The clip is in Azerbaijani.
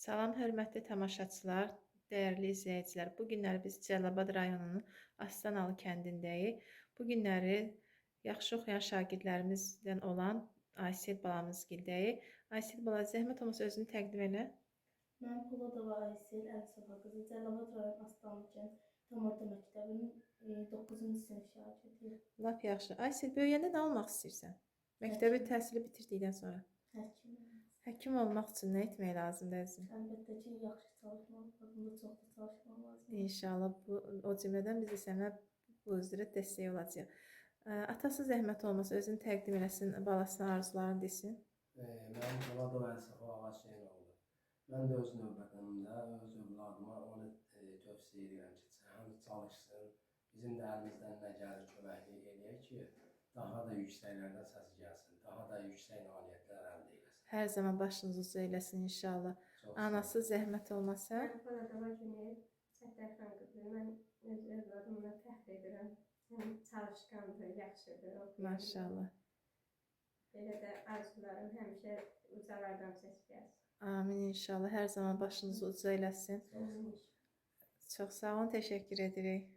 Salam, hörmətli tamaşaçılar, dəyərli izləyicilər. Bu günləri biz Cəlilabad rayonunun Astanalı kəndindəyik. Bu günləri yaxşı oxuyan şagirdlərimizdən olan Aysel balamızgildəyik. Aysel bala, zəhmət olmasa özünü təqdim elə. Mən Poladova Aysel Əlisova qızı, Cəlilabad rayon Astanlı kənd tam orta məktəbinin 9-cu sinif şagirdiyəm. Lap yaxşı. Aysel, böyüyəndə nə olmaq istəyirsən? Məktəbi təhsili bitirdikdən sonra. Həkim. Həkim olmaq üçün nə etmək lazımdır əzizim? Əlbəttə ki, yaxşı çalışmaq lazımdır, çox da çalışmaq lazımdır. İnşallah o cümlədən biz də sənə bu üzrə dəstək olacağıq. Atası zəhmət olmasa özünü təqdim eləsin, balasına arzularını desin. Mən Poladov Əlisova Ağaşyenoğlu. Mən də öz növbətində öz övladıma onu tövsiyə edirəm ki, həm çalışsın, bizim də əlimizdən nə gəlir köməklik eləyək ki, daha da yüksəklərdən səsi gəlsin, daha da yüksək nailiyyətlər əldə eləsin. Hər zaman başınız ucu eləsin inşallah. Anası zəhmət olmasa. Mən Poladova Günel Səttarxan qızı. Mən öz övladımla fəxr edirəm. Həm çalışqandır, yaxşıdır. Maşallah. Belə də arzularım həmişə ucalardan səs gəlsin. Amin inşallah. Hər zaman başınız ucu eləsin. Çox sağ olun, təşəkkür edirik.